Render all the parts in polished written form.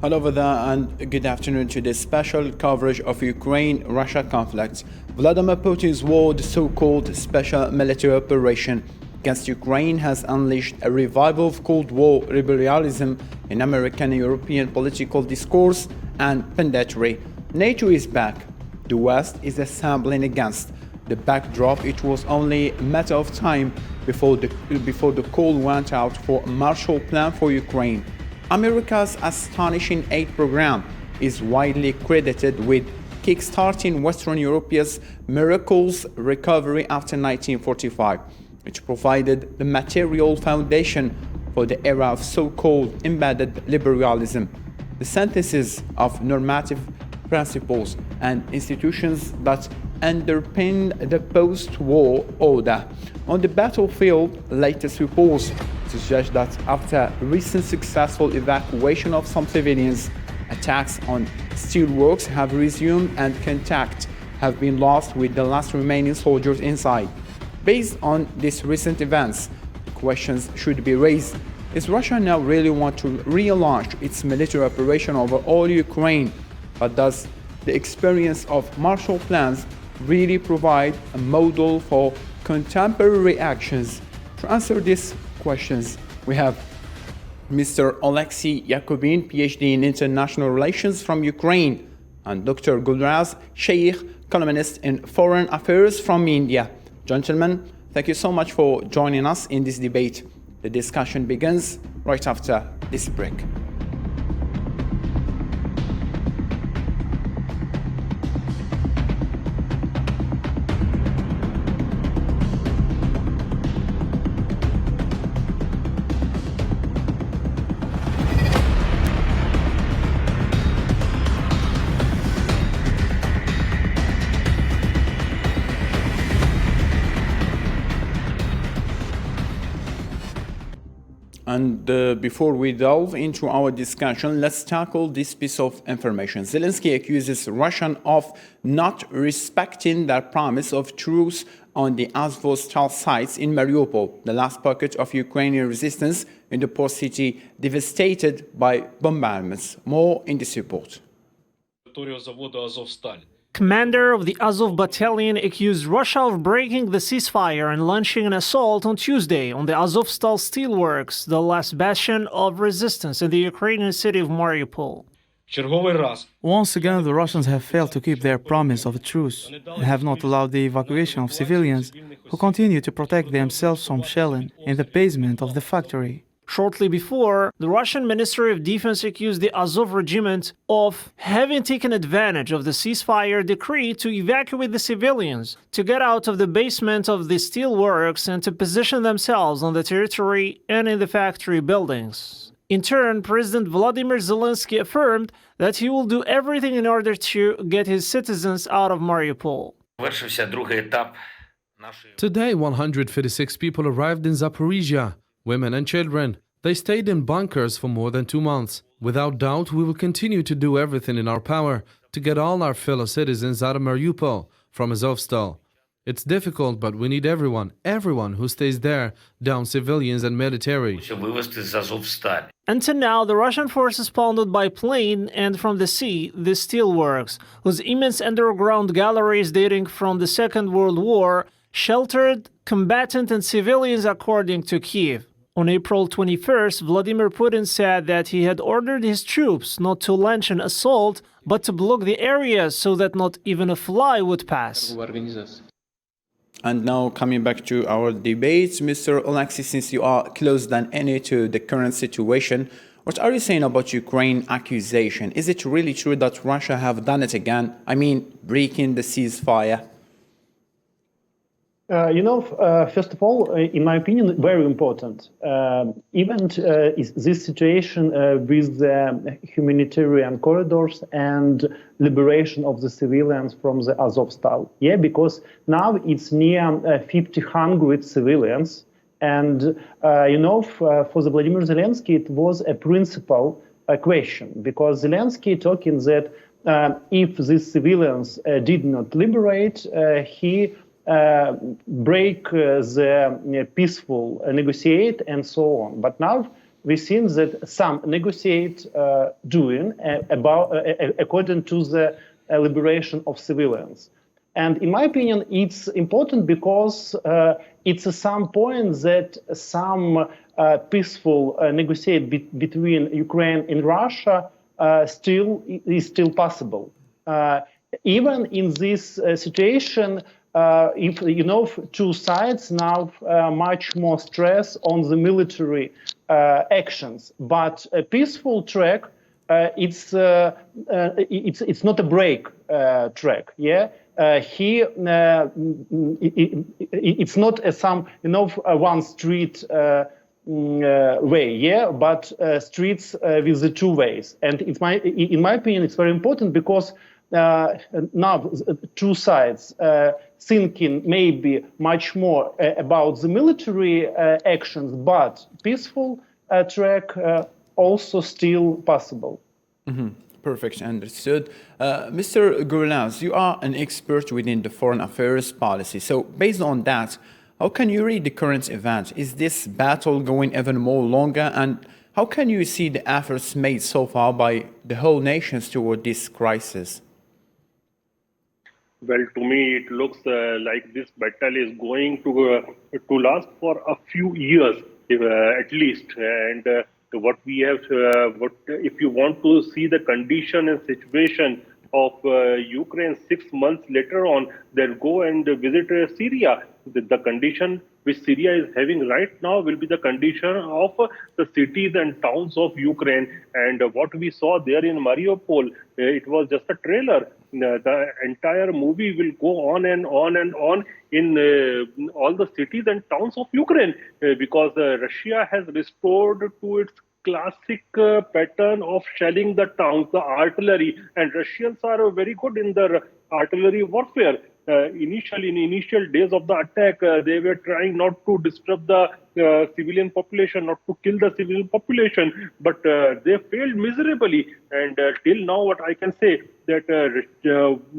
Hello over there and good afternoon to this special coverage of Ukraine-Russia conflict. Vladimir Putin's war, the so-called special military operation against Ukraine, has unleashed a revival of Cold War liberalism in American and European political discourse and punditry. NATO is back. The West is assembling against the backdrop. It was only a matter of time before the call went out for a Marshall Plan for Ukraine. America's astonishing aid program is widely credited with kickstarting Western Europe's miracles recovery after 1945, which provided the material foundation for the era of so-called embedded liberalism, the synthesis of normative principles and institutions that underpin the post-war order. On the battlefield, latest reports suggest that after recent successful evacuation of some civilians, attacks on steelworks have resumed and contact have been lost with the last remaining soldiers inside. Based on these recent events, questions should be raised. Does Russia now really want to relaunch its military operation over all Ukraine? But does the experience of Marshall Plans really provide a model for contemporary actions? To answer these questions, we have Mr. Alexei Yakubin, PhD in International Relations from Ukraine, and Dr. Gulraz Sheikh, columnist in Foreign Affairs from India. Gentlemen, thank you so much for joining us in this debate. The discussion begins right after this break. And before we delve into our discussion, let's tackle this piece of information. Zelensky accuses Russia of not respecting their promise of truce on the Azovstal sites in Mariupol, the last pocket of Ukrainian resistance in the port city devastated by bombardments. More in this report. Commander of the Azov battalion accused Russia of breaking the ceasefire and launching an assault on Tuesday on the Azovstal steelworks, the last bastion of resistance in the Ukrainian city of Mariupol. Once again, the Russians have failed to keep their promise of a truce and have not allowed the evacuation of civilians who continue to protect themselves from shelling in the basement of the factory. Shortly before, the Russian Ministry of Defense accused the Azov regiment of having taken advantage of the ceasefire decree to evacuate the civilians, to get out of the basement of the steelworks and to position themselves on the territory and in the factory buildings. In turn, President Vladimir Zelensky affirmed that he will do everything in order to get his citizens out of Mariupol. Today, 156 people arrived in Zaporizhia. Women and children. They stayed in bunkers for more than 2 months. Without doubt, we will continue to do everything in our power to get all our fellow citizens out of Mariupol from Azovstal. It's difficult, but we need everyone who stays there, down civilians and military. Until now, the Russian forces pounded by plane and from the sea the steelworks, whose immense underground galleries dating from the Second World War sheltered combatants and civilians, according to Kiev. On April 21st, Vladimir Putin said that he had ordered his troops not to launch an assault, but to block the areas so that not even a fly would pass. And now coming back to our debates, Mr. Alexei, since you are closer than any to the current situation, what are you saying about Ukraine accusation? Is it really true that Russia have done it again? I mean, breaking the ceasefire? First of all, in my opinion, very important. Even this situation with the humanitarian corridors and liberation of the civilians from the Azovstal. Yeah, because now it's near 1,500 civilians. And, for the Vladimir Zelensky, it was a principal question, because Zelensky talking that if these civilians did not liberate, he break the peaceful negotiate and so on. But now we've seen that some negotiate doing according to the liberation of civilians. And in my opinion, it's important because it's some point that some peaceful negotiate between Ukraine and Russia is still possible. Even in this situation, if two sides now much more stress on the military actions, but a peaceful track, it's not a break track. Yeah. Here, it's not some one street way, yeah, but streets with the two ways. And in my opinion, it's very important because now two sides thinking maybe much more about the military actions, but peaceful track also still possible. Mm-hmm. Perfect, understood. Mr. Gurlaz, you are an expert within the foreign affairs policy. So based on that, how can you read the current event? Is this battle going even more longer? And how can you see the efforts made so far by the whole nations toward this crisis? Well, to me, it looks like this battle is going to last for a few years, at least. And what we have, if you want to see the condition and situation of Ukraine 6 months later on, then go and visit Syria. The condition which Syria is having right now will be the condition of the cities and towns of Ukraine. And what we saw there in Mariupol, it was just a trailer. The entire movie will go on and on and on in all the cities and towns of Ukraine because Russia has restored to its classic pattern of shelling the towns, the artillery, and Russians are very good in their artillery warfare. Initially, in initial days of the attack, they were trying not to disturb the civilian population, not to kill the civilian population, but they failed miserably. And till now, what I can say that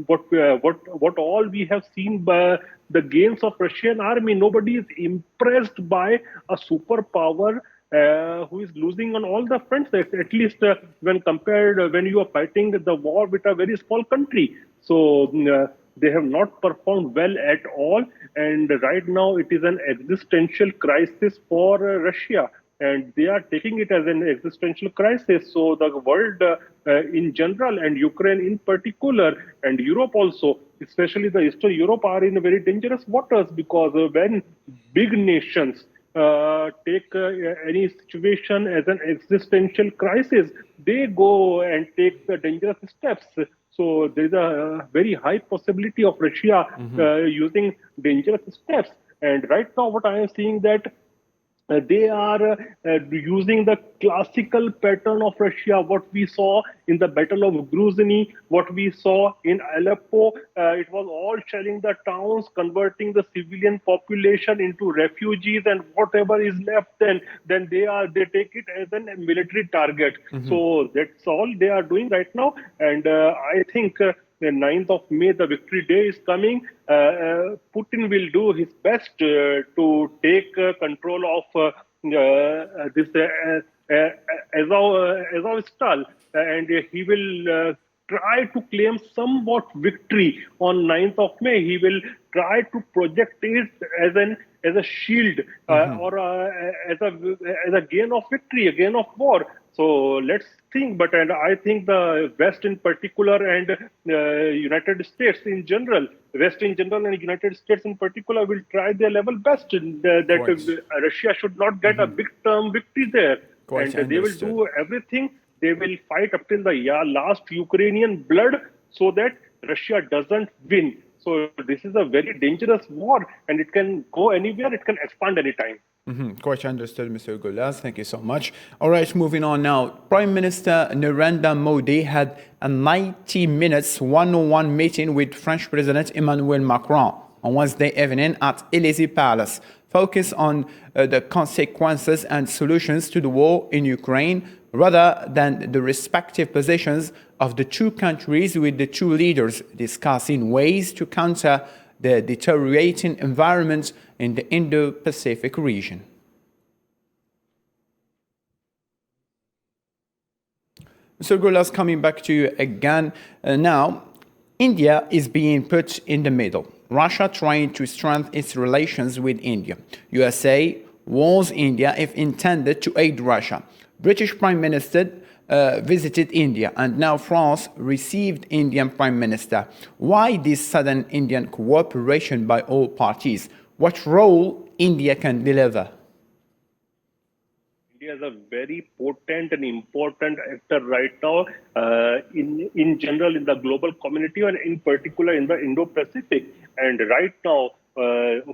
what all we have seen by the gains of Russian army, nobody is impressed by a superpower who is losing on all the fronts, at least when compared, when you are fighting the war with a very small country. So they have not performed well at all. And right now it is an existential crisis for Russia. And they are taking it as an existential crisis. So the world in general and Ukraine in particular and Europe also, especially the Eastern Europe, are in very dangerous waters because when big nations take any situation as an existential crisis, they go and take the dangerous steps. So there is a very high possibility of Russia using dangerous steps. And right now what I am seeing that they are using the classical pattern of Russia, what we saw in the Battle of Gruzny, what we saw in Aleppo. It was all shelling the towns, converting the civilian population into refugees, and whatever is left, then they take it as a military target. So that's all they are doing right now. And I think the 9th of May, the victory day is coming. Putin will do his best to take control of this Azovstal, and he will try to claim somewhat victory on 9th of May. He will try to project it as a shield or as a gain of victory, a gain of war. So let's think, and I think the West in particular and United States in general, West in general and United States in particular will try their level best that Russia should not get a big term victory there. And they will do everything. They will fight up till the last Ukrainian blood so that Russia doesn't win. So this is a very dangerous war and it can go anywhere, it can expand anytime. Quite understood, Mr. Gulaz. Thank you so much. All right, moving on now. Prime Minister Narendra Modi had a 90 minutes one-on-one meeting with French President Emmanuel Macron on Wednesday evening at Élysée Palace, focused on the consequences and solutions to the war in Ukraine rather than the respective positions of the two countries, with the two leaders discussing ways to counter the deteriorating environment in the Indo-Pacific region. Mr. Gulas, coming back to you again. Now, India is being put in the middle. Russia trying to strengthen its relations with India. USA warns India if intended to aid Russia. British Prime Minister visited India, and now France received Indian Prime Minister. Why this sudden Indian cooperation by all parties? What role India can deliver? India is a very potent and important actor right now in general in the global community and in particular in the Indo-Pacific. And right now,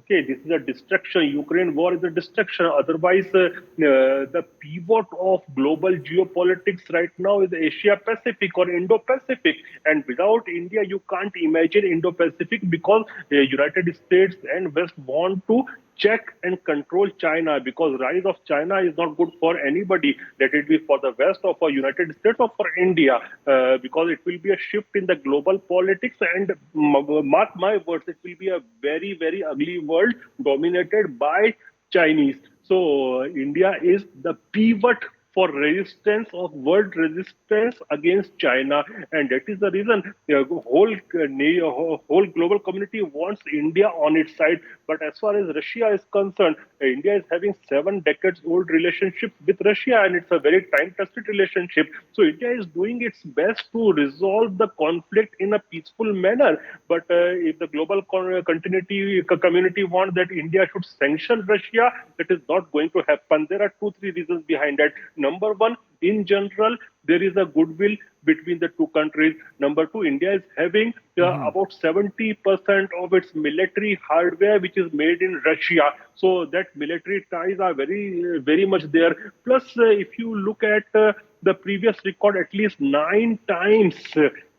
this is a distraction. Ukraine war is a distraction. Otherwise, the pivot of global geopolitics right now is Asia-Pacific or Indo-Pacific. And without India, you can't imagine Indo-Pacific because the United States and West want to check and control China, because rise of China is not good for anybody, let it be for the West or for United States or for India, because it will be a shift in the global politics, and mark my words, it will be a very, very ugly world dominated by Chinese. So India is the pivot for resistance of world resistance against China, and that is the reason the whole global community wants India on its side. But as far as Russia is concerned, India is having 7 decades old relationship with Russia, and it's a very time-tested relationship. So India is doing its best to resolve the conflict in a peaceful manner. But if the global community wants that India should sanction Russia, that is not going to happen. There are 2-3 reasons behind that. Number one, in general, there is a goodwill between the two countries. Number two, India is having about 70% of its military hardware which is made in Russia. So that military ties are very, very much there. Plus, if you look at the previous record, at least 9 times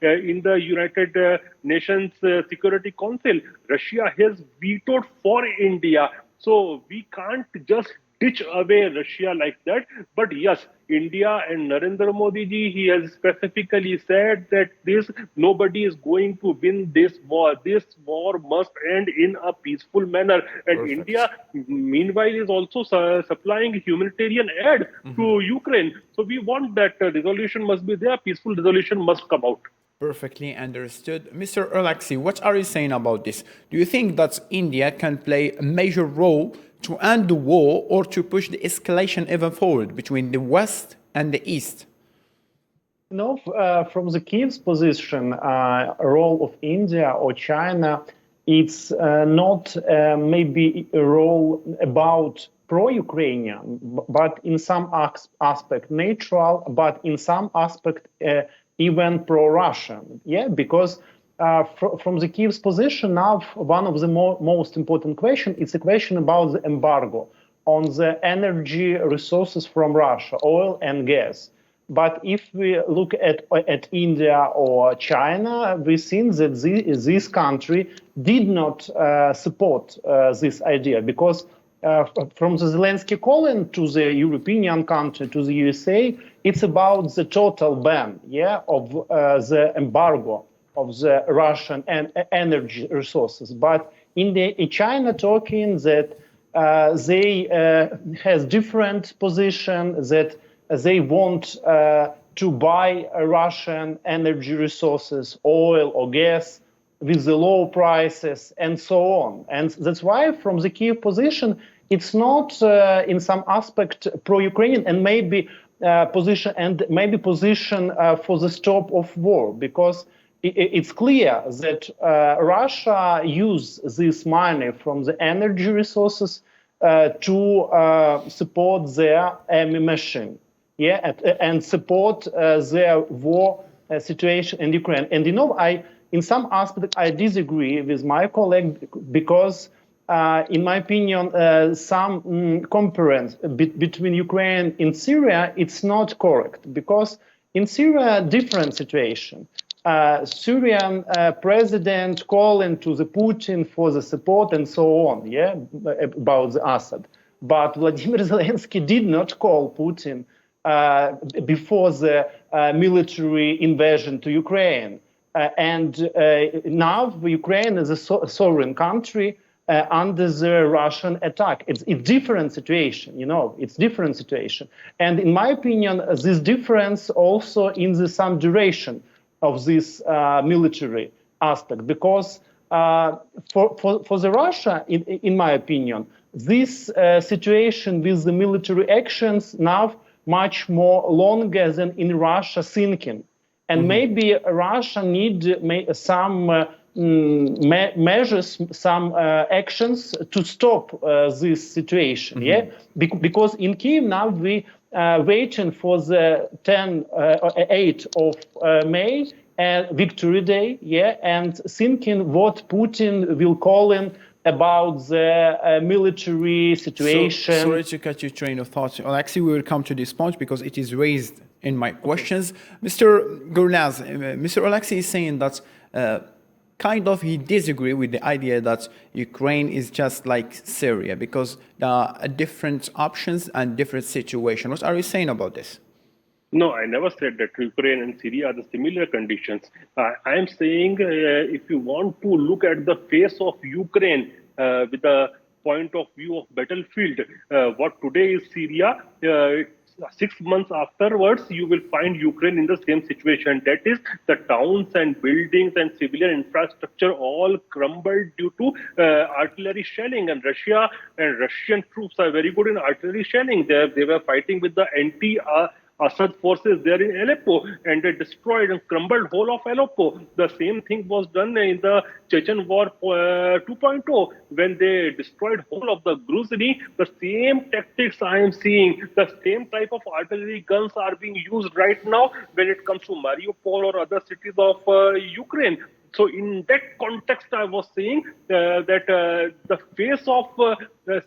in the United Nations Security Council, Russia has vetoed for India. So we can't just ditch away Russia like that. But yes, India and Narendra Modi ji, he has specifically said that nobody is going to win this war. This war must end in a peaceful manner. And Perfect. India, meanwhile, is also supplying humanitarian aid to Ukraine. So we want that resolution must be there. Peaceful resolution must come out. Perfectly understood. Mr. Alexei, what are you saying about this? Do you think that India can play a major role to end the war or to push the escalation even forward between the West and the East? No, from the Kiev's position, role of India or China, it's not maybe a role about pro-Ukrainian, but in some aspect neutral, but in some aspect even pro-Russian. Yeah, because from the Kiev's position now, one of the most important questions is a question about the embargo on the energy resources from Russia, oil and gas. But if we look at India or China, we've seen that this country did not support this idea, because from the Zelensky calling to the European country, to the USA, it's about the total ban, of the embargo of the Russian energy resources. But in China talking that they has different position, that they want to buy Russian energy resources, oil or gas, with the low prices and so on. And that's why from the Kiev position, it's not in some aspect pro-Ukrainian and maybe position for the stop of war, because it's clear that Russia used this money from the energy resources to support their army machine, and support their war situation in Ukraine. And in some aspect, I disagree with my colleague, because in my opinion, some comparison between Ukraine and Syria, it's not correct, because in Syria, different situation. Syrian president calling to the Putin for the support and so on, about the Assad. But Vladimir Zelensky did not call Putin before the military invasion to Ukraine. And now Ukraine is a sovereign country. under the Russian attack. It's different situation, it's different situation. And in my opinion, this difference also in the some duration of this military aspect, because for the Russia, in my opinion, this situation with the military actions now much more longer than in Russia thinking. And maybe Russia need some measures, some actions to stop this situation. Yeah, because in Kiev now we waiting for the 8th of May, Victory Day. Yeah, and thinking what Putin will call in about the military situation. Sorry to cut your train of thought, Alexei. We will come to this point because it is raised in my questions. Mr. Gurnaz, Mr. Alexei is saying that kind of he disagree with the idea that Ukraine is just like Syria because there are different options and different situations. What are you saying about this? No, I never said that Ukraine and Syria are the similar conditions. I am saying if you want to look at the face of Ukraine with the point of view of battlefield, what today is Syria, 6 months afterwards, you will find Ukraine in the same situation. That is, the towns and buildings and civilian infrastructure all crumbled due to artillery shelling. And Russia and Russian troops are very good in artillery shelling. They were fighting with the Assad forces there in Aleppo, and they destroyed and crumbled whole of Aleppo. The same thing was done in the Chechen War 2.0 when they destroyed whole of the Gruzny. The same tactics I am seeing, the same type of artillery guns are being used right now when it comes to Mariupol or other cities of Ukraine. So in that context, I was saying that the face of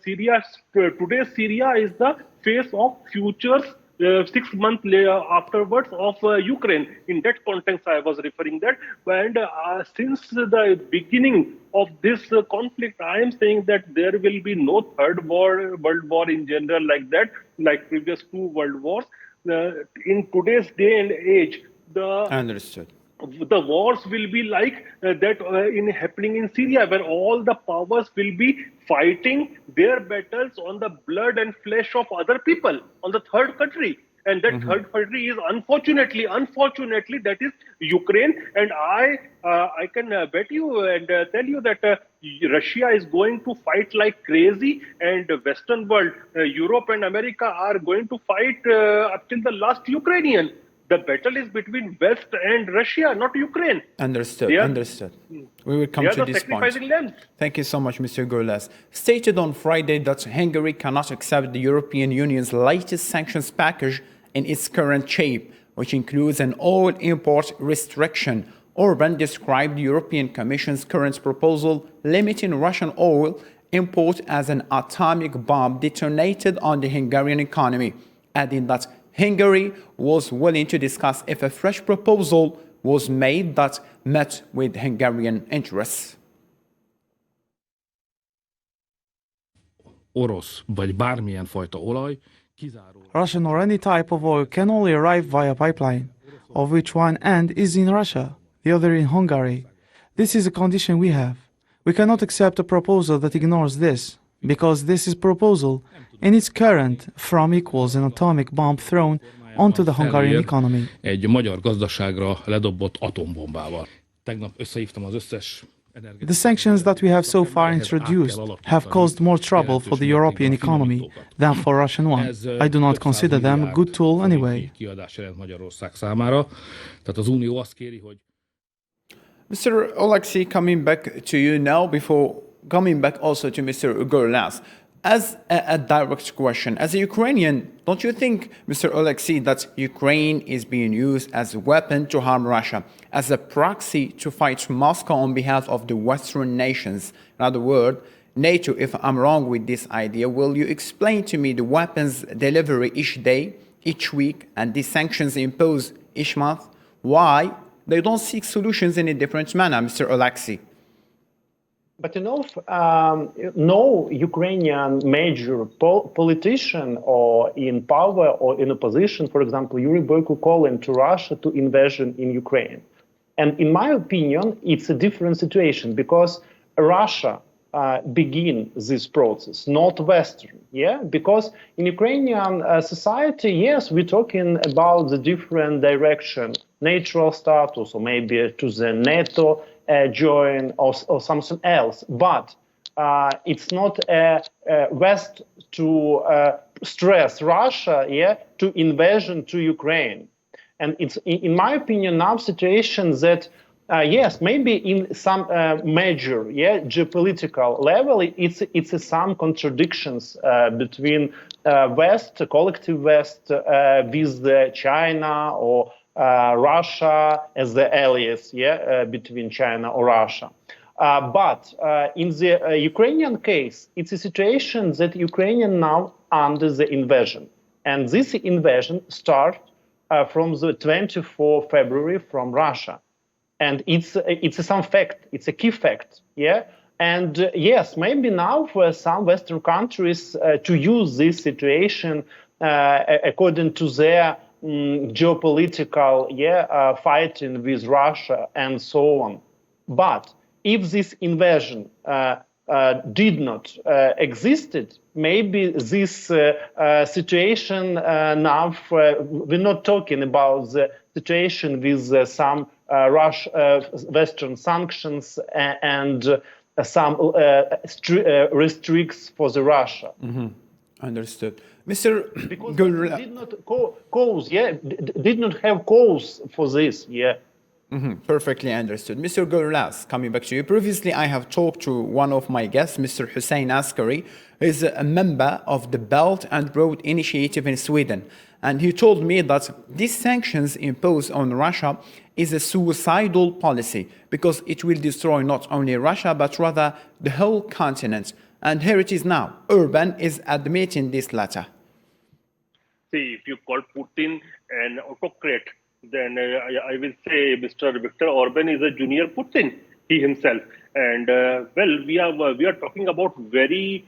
Syria, today's Syria is the face of futures 6 months afterwards of Ukraine. In that context, I was referring that. And since the beginning of this conflict, I am saying that there will be no third world war in general like that, like previous 2 world wars. In today's day and age, Understood. The wars will be like that happening in Syria, where all the powers will be fighting their battles on the blood and flesh of other people, on the third country. And that third country is unfortunately, that is Ukraine. And I can bet you and tell you that Russia is going to fight like crazy, and the Western world, Europe and America are going to fight up till the last Ukrainian. The battle is between West and Russia, not Ukraine. Understood. Understood. We will come to this point. Lambs. Thank you so much, Mr. Gurlas. Stated on Friday that Hungary cannot accept the European Union's latest sanctions package in its current shape, which includes an oil import restriction. Orban described the European Commission's current proposal limiting Russian oil import as an atomic bomb detonated on the Hungarian economy, adding that Hungary was willing to discuss if a fresh proposal was made that met with Hungarian interests. Orosz vagy bármilyen fajta olaj kizárólag Russian or any type of oil can only arrive via pipeline, of which one end is in Russia, the other in Hungary. This is a condition we have. We cannot accept a proposal that ignores this, because this is proposal in its current form equals an atomic bomb thrown onto the Hungarian economy. egy magyar gazdaságra ledobott atombombával. Tegnap összehívtam az összes The sanctions that we have so far introduced have caused more trouble for the European economy than for Russian one. I do not consider them a good tool anyway. kiadás jelent Magyarország számára. Tehát az Unió azt kéri, hogy Mr. Alexei, coming back to you now before coming back also to Mr. Gurlas. As a direct question, as a Ukrainian, don't you think, Mr. Alexei, that Ukraine is being used as a weapon to harm Russia, as a proxy to fight Moscow on behalf of the Western nations? In other words, NATO, if I'm wrong with this idea, will you explain to me the weapons delivery each day, each week, and the sanctions imposed each month? Why they don't seek solutions in a different manner, Mr. Alexei? But no Ukrainian major politician or in power or in opposition, for example, Yuri Boyko, calling to Russia to invasion in Ukraine. And in my opinion, it's a different situation because Russia begin this process, not Western, yeah? Because in Ukrainian society, yes, we're talking about the different direction, natural status, or maybe to the NATO join or something else. But it's not a West to stress Russia, yeah, to invasion to Ukraine. And it's, in my opinion, now situation that yes, maybe in some major, geopolitical level, it's some contradictions between West, collective West, with China or Russia as the allies, between China or Russia. But in the Ukrainian case, it's a situation that Ukrainian now under the invasion, and this invasion starts from the 24th February from Russia. And it's some fact, it's a key fact, yeah? And yes, maybe now for some Western countries to use this situation according to their geopolitical fighting with Russia and so on. But if this invasion did not existed, maybe this situation now, we're not talking about the situation with some Western sanctions and some restricts for the Russia. Understood. Mr. Because did not cause, did not have cause for this, Perfectly understood. Mr. Gurlas, coming back to you. Previously, I have talked to one of my guests, Mr. Hussein Askari, who is a member of the Belt and Road Initiative in Sweden. And he told me that these sanctions imposed on Russia is a suicidal policy because it will destroy not only Russia, but rather the whole continent. And here it is now. Orban is admitting this latter. See, if you call Putin an autocrat, then I will say Mr. Viktor Orban is a junior Putin, he himself. And well, we are talking about very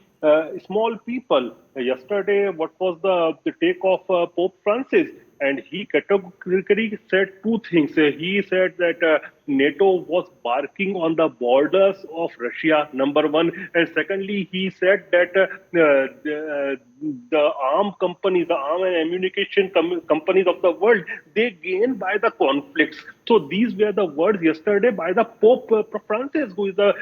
small people. Yesterday, what was the take of Pope Francis? And he categorically said two things. He said that NATO was barking on the borders of Russia, number one. And secondly, he said that the arm companies, the arm and ammunition companies of the world, they gain by the conflicts. So these were the words yesterday by the Pope Francis, who is the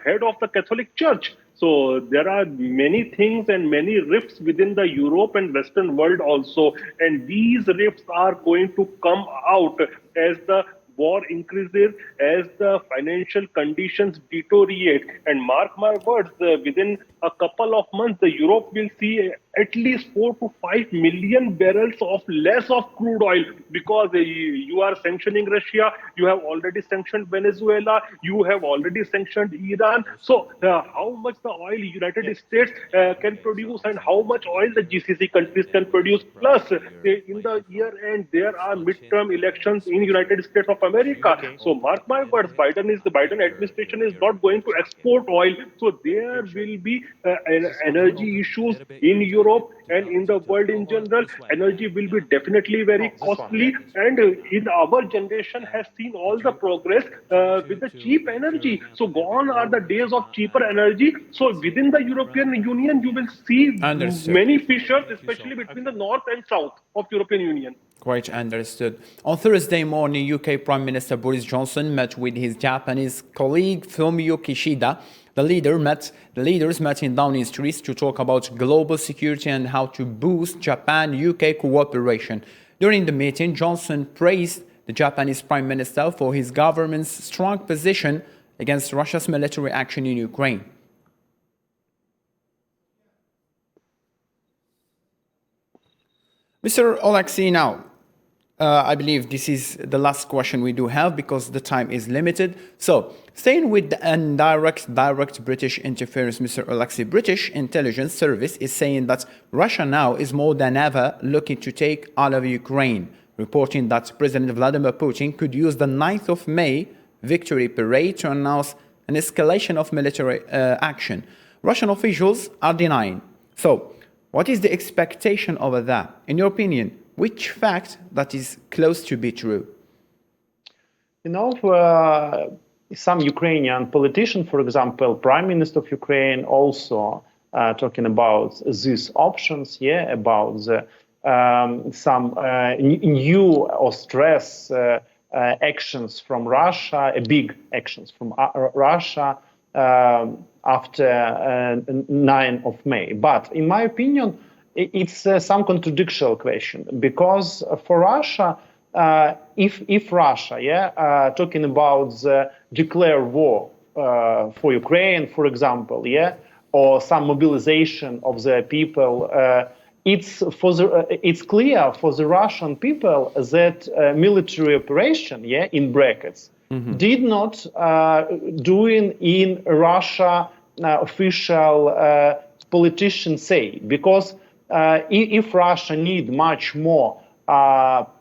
head of the Catholic Church. So there are many things and many rifts within the Europe and Western world also. And these rifts are going to come out as the war increases, as the financial conditions deteriorate. And mark my words, within a couple of months, the Europe will see at least 4 to 5 million barrels of less of crude oil, because you are sanctioning Russia, you have already sanctioned Venezuela, you have already sanctioned Iran. So how much the oil United States can produce and how much oil the GCC countries can produce. Plus, in the year end, there are midterm elections in United States of America. So mark my words, the Biden administration is not going to export oil. So there will be energy issues in Europe and in the world in general. Energy will be definitely very costly, and in our generation has seen all the progress with the cheap energy. So gone are the days of cheaper energy. So within the European Union, you will see many fissures, especially between the north and south of European Union. Quite understood. On Thursday morning, UK Prime Minister Boris Johnson met with his Japanese colleague Fumio Kishida. The leaders met in Downing Street to talk about global security and how to boost Japan-UK cooperation. During the meeting, Johnson praised the Japanese Prime Minister for his government's strong position against Russia's military action in Ukraine. Mr. Oleksiy, now, I believe this is the last question we do have because the time is limited. So, staying with the direct British interference, Mr. Oleksiy, British intelligence service is saying that Russia now is more than ever looking to take all of Ukraine, reporting that President Vladimir Putin could use the 9th of May victory parade to announce an escalation of military action. Russian officials are denying. So, what is the expectation over that? In your opinion, which fact that is close to be true? You know, some Ukrainian politician, for example, Prime Minister of Ukraine, also talking about these options, about the, some new or stress actions from Russia, big actions from Russia after 9th of May. But in my opinion, it's some contradictory question, because for Russia, if Russia, talking about the declare war for Ukraine, for example, or some mobilization of the people, it's clear for the Russian people that military operation, in brackets, did not doing in Russia official politicians say, because if Russia need much more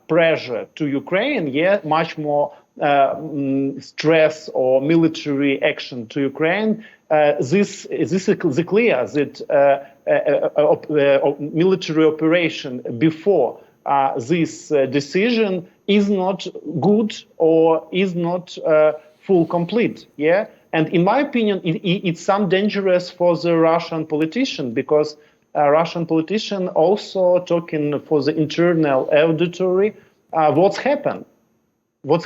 pressure to Ukraine, much more stress or military action to Ukraine, this is clear that military operation before this decision is not good or is not full complete, And in my opinion, it's some dangerous for the Russian politician, because Russian politician also talking for the internal auditory, what's happened with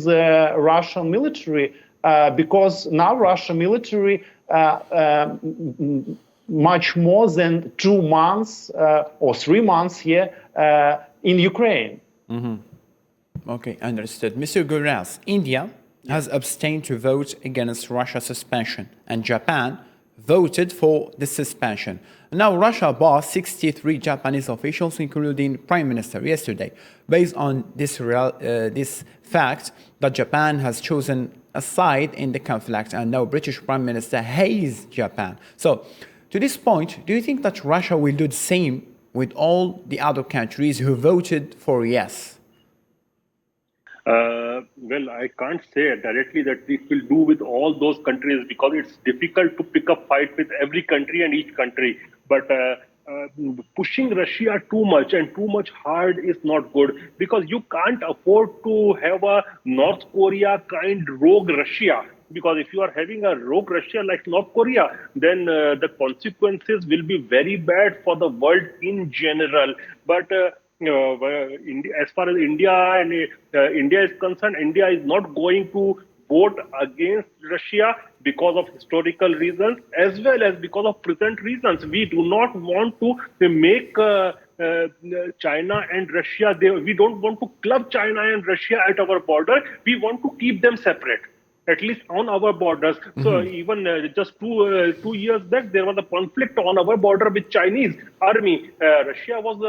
the Russian military, because now Russian military much more than 2 months or 3 months here in Ukraine. Okay, understood. Mr. Guras, India has abstained to vote against Russia's suspension, and Japan voted for the suspension. Now, Russia barred 63 Japanese officials, including Prime Minister, yesterday, based on this fact that Japan has chosen a side in the conflict, and now British Prime Minister hates Japan. So, to this point, do you think that Russia will do the same with all the other countries who voted for yes? Well, I can't say directly that it will do with all those countries, because it's difficult to pick up fight with every country and each country. But pushing Russia too much and too much hard is not good, because you can't afford to have a North Korea kind rogue Russia. Because if you are having a rogue Russia like North Korea, then the consequences will be very bad for the world in general. But as far as India is concerned, India is not going to vote against Russia because of historical reasons as well as because of present reasons. We do not want to make China and Russia, we don't want to club China and Russia at our border. We want to keep them separate, at least on our borders. So even just two years back, there was a conflict on our border with Chinese army. Russia was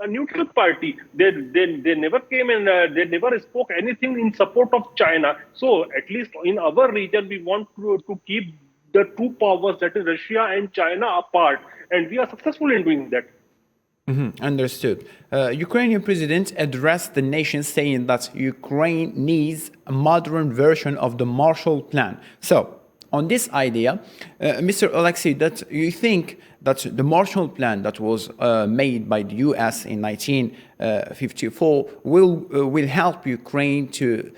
a neutral party. They never came and they never spoke anything in support of China. So at least in our region, we want to keep the two powers, that is Russia and China, apart. And we are successful in doing that. Understood. Ukrainian president addressed the nation saying that Ukraine needs a modern version of the Marshall Plan. So, on this idea, Mr. Alexei, that you think that the Marshall Plan that was made by the US in 1954 will help Ukraine to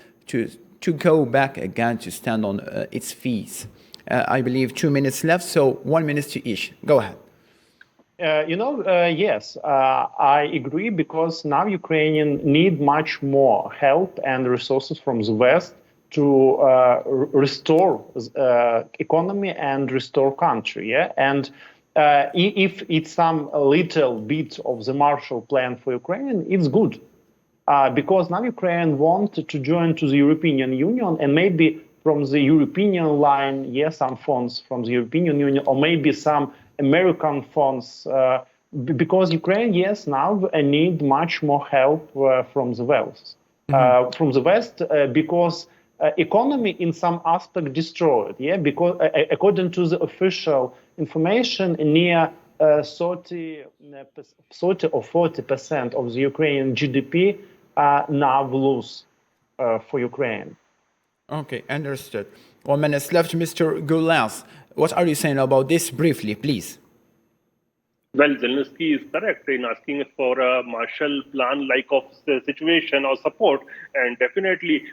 go back again, to stand on its feet? I believe 2 minutes left, so 1 minute to each. Go ahead. Yes, I agree, because now Ukrainians need much more help and resources from the West to restore economy and restore country. And if it's some little bit of the Marshall Plan for Ukraine, it's good, because now Ukraine want to join to the European Union, and maybe from the European line, some funds from the European Union, or maybe some American funds, because Ukraine, now need much more help from the West. Because economy in some aspect destroyed. Because according to the official information, near 30 or 40% of the Ukrainian GDP now lose for Ukraine. Okay, understood. 1 minute left, Mr. Gulas. What are you saying about this briefly, please? Well, Zelensky is correct in asking for a Marshall Plan-like of situation or support, and definitely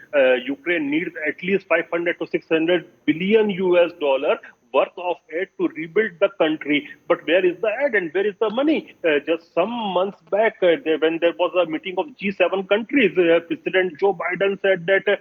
Ukraine needs at least 500 to 600 billion US dollar worth of aid to rebuild the country. But where is the aid and where is the money? Just some months back, when there was a meeting of G7 countries, President Joe Biden said that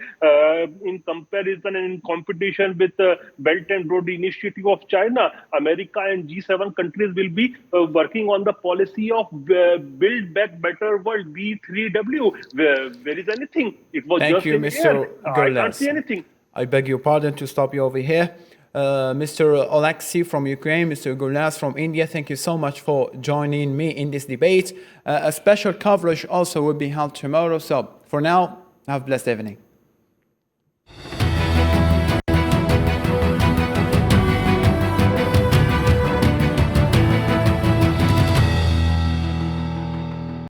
in comparison and in competition with the Belt and Road Initiative of China, America and G7 countries will be working on the policy of Build Back Better World, B3W. Where is anything? It was Thank just you, in Mr. air. I can't Golas. see anything. I beg your pardon to stop you over here. Mr. Alexei from Ukraine, Mr. Golas from India, thank you so much for joining me in this debate. A special coverage also will be held tomorrow. So for now, have a blessed evening.